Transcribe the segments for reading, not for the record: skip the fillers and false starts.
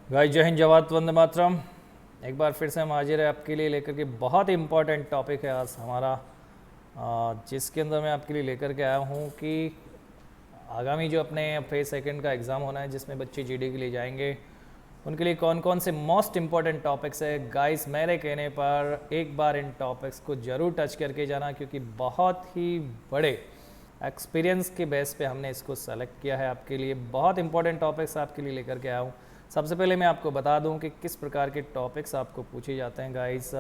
Guys जय हिंद जवान वंदे मातरम। एक बार फिर से हम हाजिर है आपके लिए लेकर के बहुत इंपॉर्टेंट टॉपिक है आज हमारा, जिसके अंदर मैं आपके लिए लेकर के आया हूँ कि आगामी जो अपने फेज सेकंड का एग्ज़ाम होना है जिसमें बच्चे जीडी के लिए जाएंगे, उनके लिए कौन कौन से मोस्ट इंपॉर्टेंट टॉपिक्स है। गाइस मेरे कहने पर एक बार इन टॉपिक्स को ज़रूर टच करके जाना, क्योंकि बहुत ही बड़े एक्सपीरियंस के बेस पे हमने इसको सेलेक्ट किया है आपके लिए। बहुत इंपॉर्टेंट टॉपिक्स आपके लिए लेकर के आया हूँ। सबसे पहले मैं आपको बता दूं कि किस प्रकार के टॉपिक्स आपको पूछे जाते हैं। गाइस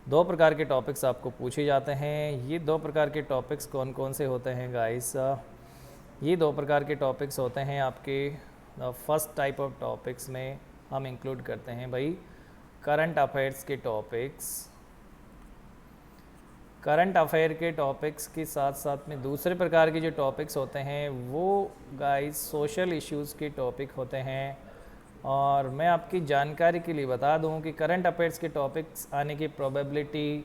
दो प्रकार के टॉपिक्स आपको पूछे जाते हैं। ये दो प्रकार के टॉपिक्स कौन कौन से होते हैं गाइस? ये दो प्रकार के टॉपिक्स होते हैं आपके। फर्स्ट टाइप ऑफ टॉपिक्स में हम इंक्लूड करते हैं भाई करंट अफेयर्स के टॉपिक्स। करंट अफेयर के टॉपिक्स के साथ साथ में दूसरे प्रकार के जो टॉपिक्स होते हैं वो गाइस सोशल इश्यूज़ के टॉपिक होते हैं। और मैं आपकी जानकारी के लिए बता दूं कि करंट अफेयर्स के टॉपिक्स आने की प्रोबेबिलिटी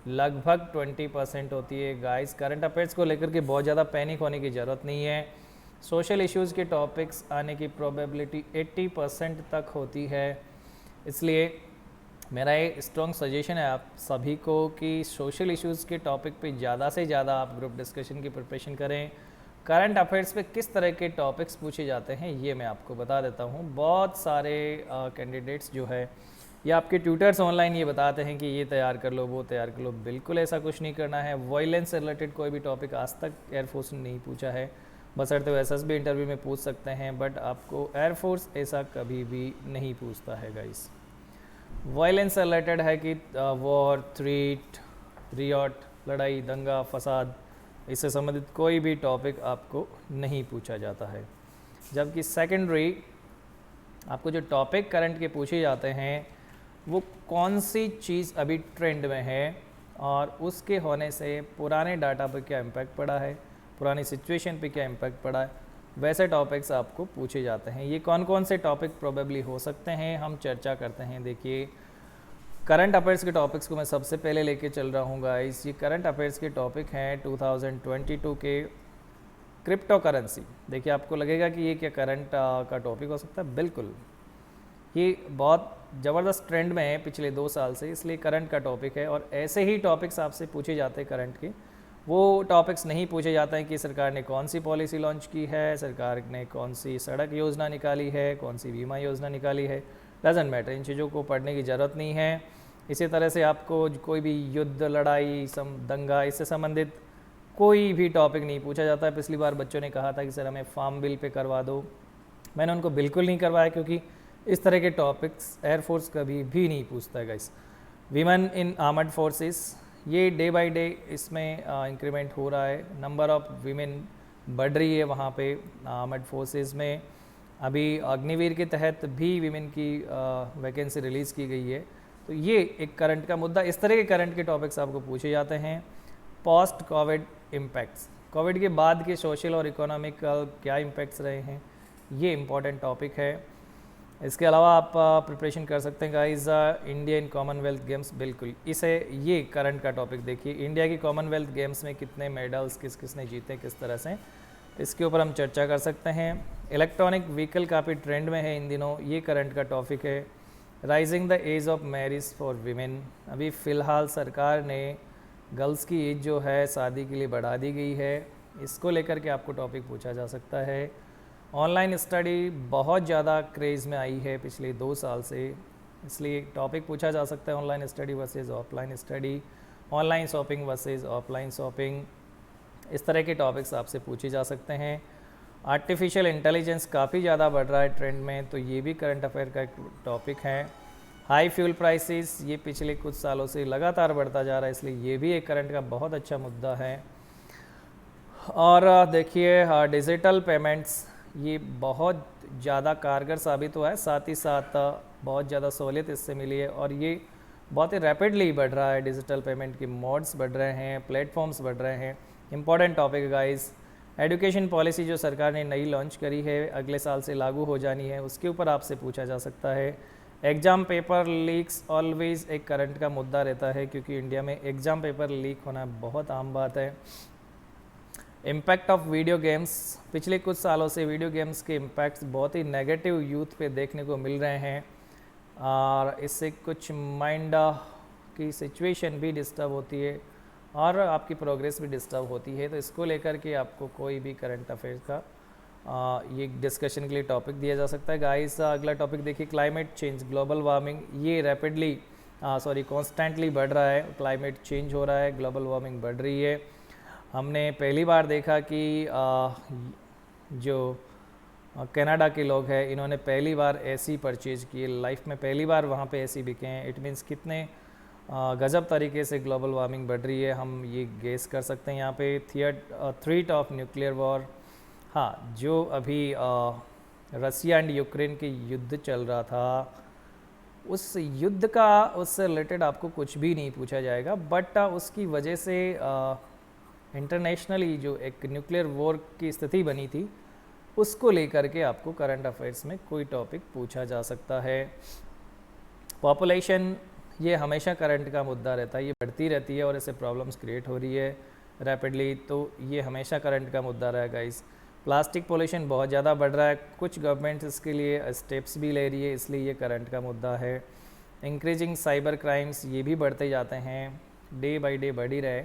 लगभग 20% होती है। गाइस करंट अफेयर्स को लेकर के बहुत ज़्यादा पैनिक होने की ज़रूरत नहीं है। सोशल इश्यूज़ के टॉपिक्स आने की प्रोबेबिलिटी 80% तक होती है। इसलिए मेरा ये स्ट्रॉन्ग सजेशन है आप सभी को कि सोशल इश्यूज़ के टॉपिक पे ज़्यादा से ज़्यादा आप ग्रुप डिस्कशन की प्रिपरेशन करें। करंट अफेयर्स पे किस तरह के टॉपिक्स पूछे जाते हैं ये मैं आपको बता देता हूँ। बहुत सारे कैंडिडेट्स जो है या आपके ट्यूटर्स ऑनलाइन ये बताते हैं कि ये तैयार कर लो वो तैयार कर लो। बिल्कुल ऐसा कुछ नहीं करना है। वायलेंस से रिलेटेड कोई भी टॉपिक आज तक एयरफोर्स ने नहीं पूछा है, बशर्ते वो एसएसबी इंटरव्यू में पूछ सकते हैं, बट आपको एयरफोर्स ऐसा कभी भी नहीं पूछता है गाइस। वायलेंस से रिलेटेड है कि वॉर, थ्रीट, रियॉट, लड़ाई, दंगा, फसाद, इससे संबंधित कोई भी टॉपिक आपको नहीं पूछा जाता है। जबकि सेकेंडरी आपको जो टॉपिक करंट के पूछे जाते हैं वो कौन सी चीज़ अभी ट्रेंड में है और उसके होने से पुराने डाटा पर क्या इम्पैक्ट पड़ा है, पुरानी सिचुएशन पे क्या इम्पैक्ट पड़ा है, वैसे टॉपिक्स आपको पूछे जाते हैं। ये कौन कौन से टॉपिक प्रोबेबली हो सकते हैं हम चर्चा करते हैं। देखिए करंट अफेयर्स के टॉपिक्स को मैं सबसे पहले लेके चल रहा हूँ गाइस। ये करंट अफेयर्स के टॉपिक हैं 2022 के क्रिप्टो करेंसी। देखिए आपको लगेगा कि ये क्या करंट का टॉपिक हो सकता है। बिल्कुल, ये बहुत ज़बरदस्त ट्रेंड में है पिछले 2 साल से, इसलिए करंट का टॉपिक है। और ऐसे ही टॉपिक्स आपसे पूछे जाते हैं करंट के। वो टॉपिक्स नहीं पूछे जाते हैं कि सरकार ने कौन सी पॉलिसी लॉन्च की है, सरकार ने कौन सी सड़क योजना निकाली है, कौन सी बीमा योजना निकाली है। डजेंट मैटर, इन चीज़ों को पढ़ने की ज़रूरत नहीं है। इसी तरह से आपको कोई भी युद्ध, लड़ाई, दंगा, इससे संबंधित कोई भी टॉपिक नहीं पूछा जाता है। पिछली बार बच्चों ने कहा था कि सर हमें फार्म बिल पे करवा दो, मैंने उनको बिल्कुल नहीं करवाया, क्योंकि इस तरह के टॉपिक्स एयरफोर्स कभी भी नहीं पूछता है guys. Women in armed forces, ये डे बाय डे इसमें इंक्रीमेंट हो रहा है। नंबर ऑफ वीमेन बढ़ रही है वहाँ पे आर्मड फोर्सेस में। अभी अग्निवीर के तहत भी वीमेन की वैकेंसी रिलीज़ की गई है। तो ये एक करंट का मुद्दा। इस तरह के करंट के टॉपिक्स आपको पूछे जाते हैं। पोस्ट कोविड इम्पैक्ट्स, कोविड के बाद के सोशल और इकोनॉमिक क्या इम्पैक्ट्स रहे हैं, ये इम्पॉर्टेंट टॉपिक है। इसके अलावा आप प्रिपरेशन कर सकते हैं गाइस इंडियन कॉमनवेल्थ गेम्स। बिल्कुल इसे ये करंट का टॉपिक देखिए, इंडिया की कॉमनवेल्थ गेम्स में कितने मेडल्स किस किस ने जीते किस तरह से, इसके ऊपर हम चर्चा कर सकते हैं। इलेक्ट्रॉनिक व्हीकल काफ़ी ट्रेंड में है इन दिनों, ये करंट का टॉपिक है। Rising the age of marriage for women, अभी फ़िलहाल सरकार ने गर्ल्स की एज जो है शादी के लिए बढ़ा दी गई है, इसको लेकर के आपको टॉपिक पूछा जा सकता है। ऑनलाइन स्टडी बहुत ज़्यादा क्रेज़ में आई है पिछले 2 साल से, इसलिए टॉपिक पूछा जा सकता है online study versus offline study, online shopping versus offline shopping. इस तरह के टॉपिक्स आपसे पूछे जा सकते हैं। आर्टिफिशियल इंटेलिजेंस काफ़ी ज़्यादा बढ़ रहा है ट्रेंड में, तो ये भी करंट अफेयर का एक टॉपिक है। हाई फ्यूल प्राइसेस, ये पिछले कुछ सालों से लगातार बढ़ता जा रहा है, इसलिए ये भी एक करंट का बहुत अच्छा मुद्दा है। और देखिए डिजिटल पेमेंट्स, ये बहुत ज़्यादा कारगर साबित हुआ है, साथ ही साथ बहुत ज़्यादा सहूलियत इससे मिली है और ये बहुत ही रैपिडली बढ़ रहा है। डिजिटल पेमेंट के मोड्स बढ़ रहे हैं, प्लेटफॉर्म्स बढ़ रहे हैं। इंपॉर्टेंट टॉपिक है गाइस। एजुकेशन पॉलिसी जो सरकार ने नई लॉन्च करी है, अगले साल से लागू हो जानी है, उसके ऊपर आपसे पूछा जा सकता है। एग्ज़ाम पेपर लीक्स ऑलवेज़ एक करंट का मुद्दा रहता है, क्योंकि इंडिया में एग्ज़ाम पेपर लीक होना बहुत आम बात है। इम्पैक्ट ऑफ वीडियो गेम्स, पिछले कुछ सालों से वीडियो गेम्स के इम्पैक्ट्स बहुत ही नेगेटिव यूथ पे देखने को मिल रहे हैं और इससे कुछ माइंड की सिचुएशन भी डिस्टर्ब होती है और आपकी प्रोग्रेस भी डिस्टर्ब होती है। तो इसको लेकर के आपको कोई भी करंट अफेयर्स का ये डिस्कशन के लिए टॉपिक दिया जा सकता है। गाइस अगला टॉपिक देखिए, क्लाइमेट चेंज, ग्लोबल वार्मिंग, ये रैपिडली कॉन्स्टेंटली बढ़ रहा है। क्लाइमेट चेंज हो रहा है, ग्लोबल वार्मिंग बढ़ रही है। हमने पहली बार देखा कि जो कनाडा के लोग हैं, इन्होंने पहली बार एसी परचेज की, लाइफ में पहली बार वहाँ पे एसी बिके हैं। इट मीन्स कितने गजब तरीके से ग्लोबल वार्मिंग बढ़ रही है, हम ये गेस कर सकते हैं। यहाँ पे थ्रेट ऑफ न्यूक्लियर वॉर, हाँ, जो अभी रसिया एंड यूक्रेन के युद्ध चल रहा था, उस युद्ध का उससे रिलेटेड आपको कुछ भी नहीं पूछा जाएगा, बट उसकी वजह से इंटरनेशनली जो एक न्यूक्लियर वॉर की स्थिति बनी थी, उसको लेकर के आपको करंट अफेयर्स में कोई टॉपिक पूछा जा सकता है। पॉपुलेशन, ये हमेशा करंट का मुद्दा रहता है, ये बढ़ती रहती है और इससे प्रॉब्लम्स क्रिएट हो रही है रैपिडली, तो ये हमेशा करंट का मुद्दा रहा है गाइस। प्लास्टिक पोल्यूशन बहुत ज़्यादा बढ़ रहा है, कुछ गवर्नमेंट इसके लिए स्टेप्स भी ले रही है, इसलिए ये करंट का मुद्दा है। इंक्रीजिंग साइबर क्राइम्स, ये भी बढ़ते जाते हैं, डे बाय डे बढ़ ही रहे,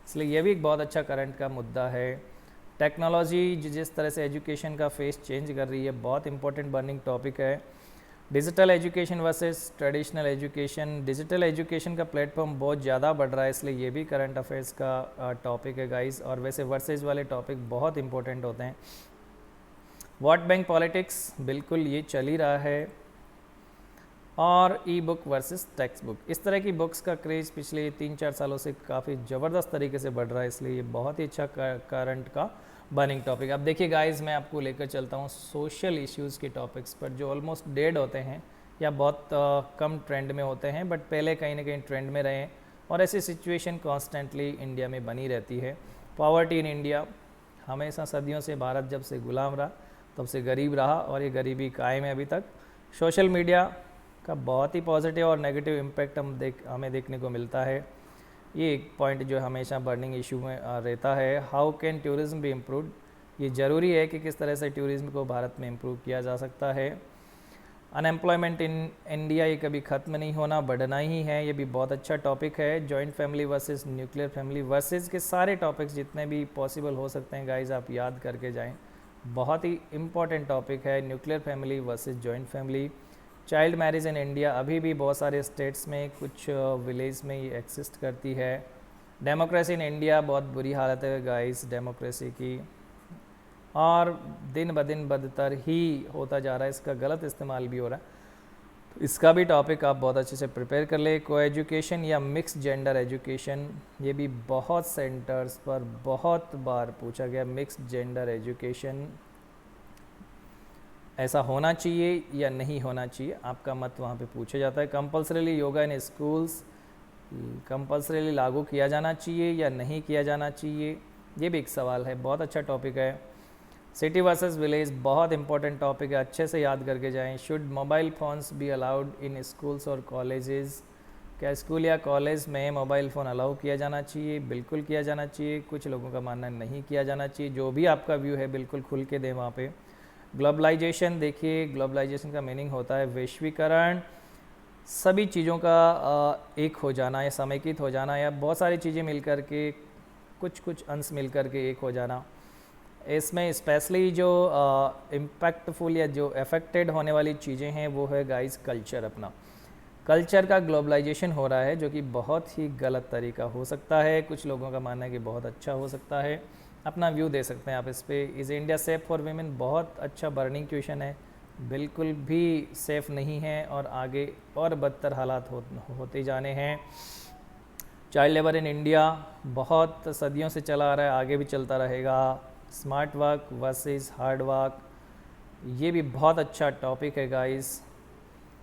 इसलिए ये भी एक बहुत अच्छा करंट का मुद्दा है। टेक्नोलॉजी जिस तरह से एजुकेशन का फेस चेंज कर रही है, बहुत इंपॉर्टेंट बर्निंग टॉपिक है। Digital education versus traditional education, digital education का प्लेटफॉर्म बहुत ज़्यादा बढ़ रहा है, इसलिए ये भी करंट अफेयर्स का टॉपिक है गाइस। और वैसे वर्सेस वाले टॉपिक बहुत इंपॉर्टेंट होते हैं। वोट बैंक पॉलिटिक्स, बिल्कुल ये चल ही रहा है। और ई बुक वर्सेस टेक्स्ट बुक, इस तरह की बुक्स का क्रेज़ पिछले 3-4 सालों से काफ़ी ज़बरदस्त तरीके से बढ़ रहा है, इसलिए ये बहुत ही अच्छा करंट का बर्निंग टॉपिक। अब देखिए गाइस, मैं आपको लेकर चलता हूँ सोशल इश्यूज़ के टॉपिक्स पर, जो ऑलमोस्ट डेड होते हैं या बहुत कम ट्रेंड में होते हैं, बट पहले कहीं ना कहीं ट्रेंड में रहे हैं और ऐसी सिचुएशन कॉन्स्टेंटली इंडिया में बनी रहती है। पॉवर्टी इन इंडिया, हमेशा सदियों से भारत जब से गुलाम रहा तब से गरीब रहा और ये गरीबी कायम है अभी तक। सोशल मीडिया का बहुत ही पॉजिटिव और नेगेटिव इम्पैक्ट हमें देखने को मिलता है, ये एक पॉइंट जो हमेशा बर्निंग इशू में रहता है। How can tourism be improved, ये ज़रूरी है कि किस तरह से टूरिज़्म को भारत में इम्प्रूव किया जा सकता है। अनएम्प्लॉयमेंट इन इंडिया, ये कभी ख़त्म नहीं होना, बढ़ना ही है, ये भी बहुत अच्छा टॉपिक है। Joint family versus nuclear family, versus के सारे टॉपिक्स जितने भी पॉसिबल हो सकते हैं गाइज, आप याद करके जाएँ, बहुत ही इम्पॉर्टेंट टॉपिक है। Nuclear family versus joint family. Child marriage in India, अभी भी बहुत सारे स्टेट्स में, कुछ विलेज में ये एक्सिस्ट करती है। डेमोक्रेसी इन इंडिया, बहुत बुरी हालत है गाइस डेमोक्रेसी की, और दिन ब दिन बदतर ही होता जा रहा है, इसका गलत इस्तेमाल भी हो रहा है, तो इसका भी टॉपिक आप बहुत अच्छे से प्रिपेयर कर ले। को एजुकेशन या मिक्स जेंडर एजुकेशन, ये भी बहुत सेंटर्स पर बहुत बार पूछा गया, मिक्स जेंडर एजुकेशन ऐसा होना चाहिए या नहीं होना चाहिए, आपका मत वहाँ पे पूछा जाता है। कंपल्सरीली योगा इन स्कूल्स, कंपल्सरीली लागू किया जाना चाहिए या नहीं किया जाना चाहिए, ये भी एक सवाल है, बहुत अच्छा टॉपिक है। सिटी वर्सेस विलेज, बहुत इंपॉर्टेंट टॉपिक है, अच्छे से याद करके जाएं। Should mobile phones be allowed in schools और कॉलेजेस, क्या स्कूल या कॉलेज में मोबाइल फ़ोन अलाउ किया जाना चाहिए? बिल्कुल किया जाना चाहिए। कुछ लोगों का मानना नहीं किया जाना चाहिए, जो भी आपका व्यू है बिल्कुल खुल के दें वहाँ पे। ग्लोबलाइजेशन, देखिए ग्लोबलाइजेशन का मीनिंग होता है वैश्वीकरण, सभी चीज़ों का एक हो जाना या समेकित हो जाना, या बहुत सारी चीज़ें मिलकर के, कुछ कुछ अंश मिलकर के एक हो जाना। इसमें स्पेशली जो इम्पैक्टफुल या जो अफेक्टेड होने वाली चीज़ें हैं वो है गाइस कल्चर। अपना कल्चर का ग्लोबलाइजेशन हो रहा है, जो कि बहुत ही गलत तरीका हो सकता है। कुछ लोगों का मानना है कि बहुत अच्छा हो सकता है, अपना व्यू दे सकते हैं आप इस पे। Is India safe for women, बहुत अच्छा बर्निंग क्वेश्चन है, बिल्कुल भी सेफ़ नहीं है और आगे और बदतर हालात होते जाने हैं। चाइल्ड लेबर इन इंडिया, बहुत सदियों से चला आ रहा है, आगे भी चलता रहेगा। Smart work versus hard work, ये भी बहुत अच्छा टॉपिक है guys.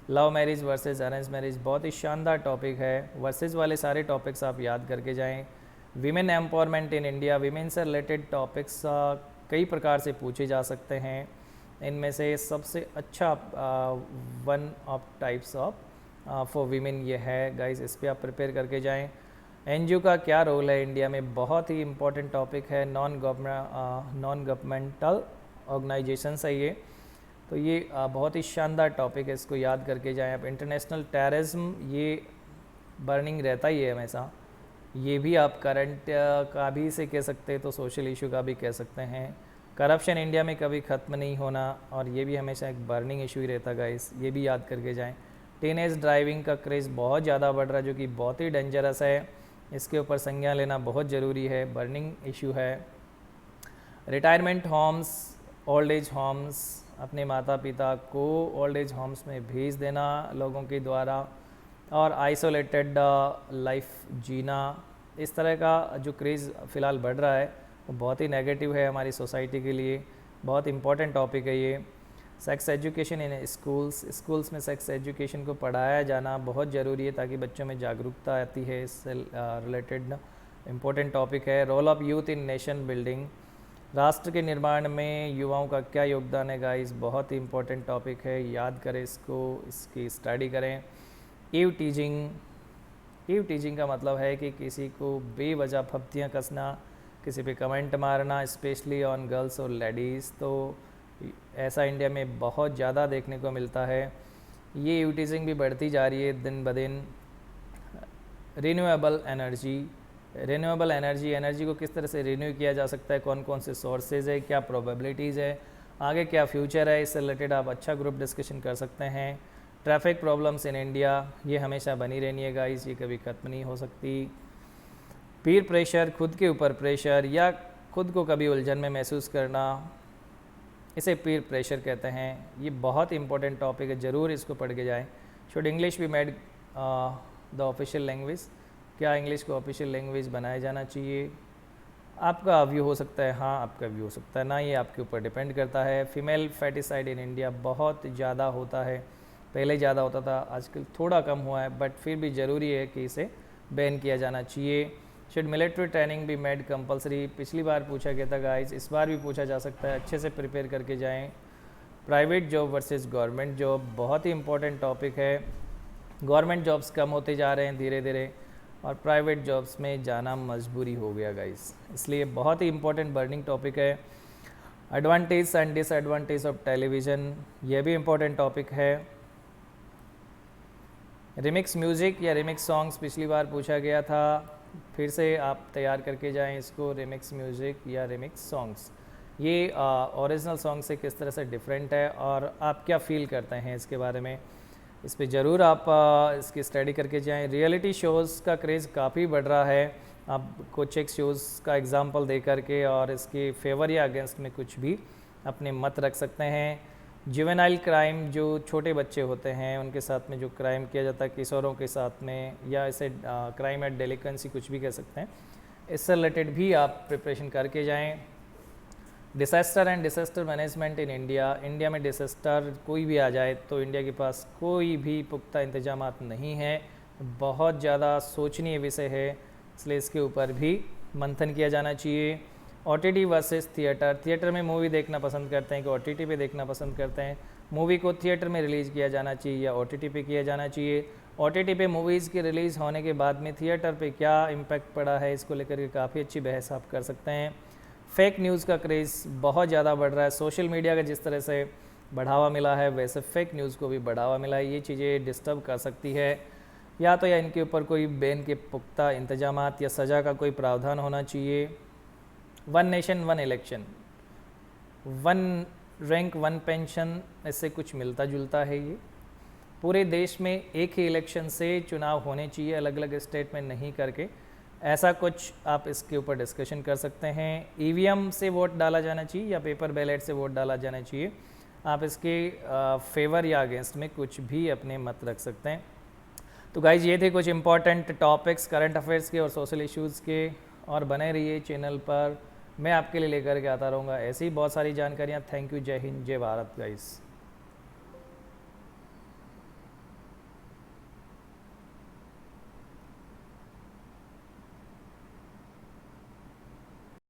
Love marriage versus arrange marriage, बहुत ही शानदार टॉपिक है, वर्सेस वाले सारे टॉपिक्स आप याद करके जाएं। Women empowerment in India, women से रिलेटेड टॉपिक्स कई प्रकार से पूछे जा सकते हैं, इनमें से सबसे अच्छा one of types of for women ये है गाइस, इस पर आप प्रिपेयर करके जाएं। एनजीओ का क्या रोल है इंडिया में, बहुत ही इम्पोर्टेंट टॉपिक है। नॉन गवर्नमेंटल ऑर्गेनाइजेशंस है ये, तो ये बहुत ही शानदार टॉपिक है, इसको याद करके जाएं आप। इंटरनेशनल टेररिज्म, ये बर्निंग रहता ही है हमेशा, ये भी आप करंट का भी से कह सकते हैं, तो सोशल इशू का भी कह सकते हैं। करप्शन इंडिया में कभी ख़त्म नहीं होना, और ये भी हमेशा एक बर्निंग इशू ही रहता गाइस, ये भी याद करके जाएं। टीनेज ड्राइविंग का क्रेज़ बहुत ज़्यादा बढ़ रहा है, जो कि बहुत ही डेंजरस है, इसके ऊपर संज्ञान लेना बहुत ज़रूरी है, बर्निंग इशू है। Retirement homes, old age homes, अपने माता पिता को ओल्ड एज होम्स में भेज देना लोगों के द्वारा, और आइसोलेटेड लाइफ जीना, इस तरह का जो क्रेज़ फ़िलहाल बढ़ रहा है वो बहुत ही नेगेटिव है हमारी सोसाइटी के लिए। बहुत इंपॉर्टेंट टॉपिक है ये। सेक्स एजुकेशन इन स्कूल्स में सेक्स एजुकेशन को पढ़ाया जाना बहुत ज़रूरी है, ताकि बच्चों में जागरूकता आती है, इससे रिलेटेड इम्पोर्टेंट टॉपिक है। Role of youth in nation building, राष्ट्र के निर्माण में युवाओं का क्या योगदान है गाइस, बहुत ही इम्पोर्टेंट टॉपिक है, याद करें इसको, इसकी स्टडी करें। ईव टीजिंग का मतलब है कि किसी को बेवजह फप्तियाँ कसना, किसी पे कमेंट मारना, स्पेशली ऑन गर्ल्स और लेडीज़, तो ऐसा इंडिया में बहुत ज़्यादा देखने को मिलता है। ये ईव टीजिंग भी बढ़ती जा रही है दिन ब दिन। रिन्यूएबल एनर्जी को किस तरह से रिन्यू किया जा सकता है, कौन कौन से सोर्सेज है, क्या प्रोबेबिलिटीज़ है, आगे क्या फ्यूचर है, इससे रिलेटेड आप अच्छा ग्रुप डिस्कशन कर सकते हैं। ट्रैफिक प्रॉब्लम्स इन इंडिया, ये हमेशा बनी रहनी है गाइस, ये कभी ख़त्म नहीं हो सकती। पीर प्रेशर, खुद के ऊपर प्रेशर या खुद को कभी उलझन में महसूस करना, इसे पीर प्रेशर कहते हैं। ये बहुत इंपॉर्टेंट टॉपिक है, ज़रूर इसको पढ़ के जाएँ। Should English be made the official language, क्या इंग्लिश को ऑफिशियल लैंग्वेज बनाया जाना चाहिए? आपका व्यू हो सकता है हाँ, आपका व्यू हो सकता है ना, ये आपके ऊपर डिपेंड करता है। फीमेल फेटिसाइड इन इंडिया बहुत ज़्यादा होता है, पहले ज़्यादा होता था, आजकल थोड़ा कम हुआ है, बट फिर भी ज़रूरी है कि इसे बैन किया जाना चाहिए। Should military training be made compulsory, पिछली बार पूछा गया था गाइस, इस बार भी पूछा जा सकता है, अच्छे से प्रिपेयर करके जाएं। Private job versus government job, बहुत ही इंपॉर्टेंट टॉपिक है। गवर्नमेंट जॉब्स कम होते जा रहे हैं धीरे धीरे, और प्राइवेट जॉब्स में जाना मजबूरी हो गया गाइस, इसलिए बहुत ही इंपॉर्टेंट बर्निंग टॉपिक है। Advantage and disadvantage of television, यह भी इंपॉर्टेंट टॉपिक है। रिमिक्स म्यूज़िक या रिमिक्स सॉन्ग्स पिछली बार पूछा गया था, फिर से आप तैयार करके जाएं इसको। रिमिक्स म्यूज़िक या रिमिक्स सॉन्ग्स, ये ओरिजिनल सॉन्ग से किस तरह से डिफरेंट है, और आप क्या फील करते हैं इसके बारे में, इस पे ज़रूर आप इसकी स्टडी करके जाएं। रियलिटी शोज़ का क्रेज़ काफ़ी बढ़ रहा है, आप कुछ एक शोज़ का एग्जांपल दे करके और इसके फेवर या अगेंस्ट में कुछ भी अपने मत रख सकते हैं। जुवेनाइल क्राइम, जो छोटे बच्चे होते हैं उनके साथ में जो क्राइम किया जाता है किशोरों के साथ में, या इसे क्राइम एट डेलिकेंसी कुछ भी कह सकते हैं, इससे रिलेटेड भी आप प्रिपरेशन करके जाएं। Disaster and disaster management in India, India में डिसास्टर कोई भी आ जाए तो इंडिया के पास कोई भी पुख्ता इंतजामात नहीं है, बहुत ज़्यादा सोचनीय विषय है, इसलिए इसके ऊपर भी मंथन किया जाना चाहिए। OTT वर्सेस थिएटर में मूवी देखना पसंद करते हैं कि OTT पे देखना पसंद करते हैं, मूवी को थिएटर में रिलीज़ किया जाना चाहिए या OTT पे किया जाना चाहिए। OTT पे मूवीज़ के रिलीज़ होने के बाद में थिएटर पे क्या इम्पैक्ट पड़ा है, इसको लेकर के काफ़ी अच्छी बहस आप कर सकते हैं। फेक न्यूज़ का क्रेज़ बहुत ज़्यादा बढ़ रहा है, सोशल मीडिया का जिस तरह से बढ़ावा मिला है वैसे फेक न्यूज़ को भी बढ़ावा मिला है, ये चीज़ें डिस्टर्ब कर सकती है। या तो या इनके ऊपर कोई बैन के पुख्ता इंतजामात या सज़ा का कोई प्रावधान होना चाहिए। One nation one election, one rank one pension, इससे कुछ मिलता जुलता है। ये पूरे देश में एक ही इलेक्शन से चुनाव होने चाहिए, अलग अलग स्टेट में नहीं करके, ऐसा कुछ आप इसके ऊपर डिस्कशन कर सकते हैं। EVM से वोट डाला जाना चाहिए या पेपर बैलेट से वोट डाला जाना चाहिए, आप इसके फेवर या अगेंस्ट में कुछ भी अपने मत रख सकते हैं। तो गाइज ये थे कुछ इंपॉर्टेंट टॉपिक्स करंट अफेयर्स के और सोशल इश्यूज़ के, और बने रहिए चैनल पर, मैं आपके लिए लेकर के आता रहूँगा ऐसी बहुत सारी जानकारियाँ। थैंक यू, जय हिंद, जय भारत गाइस।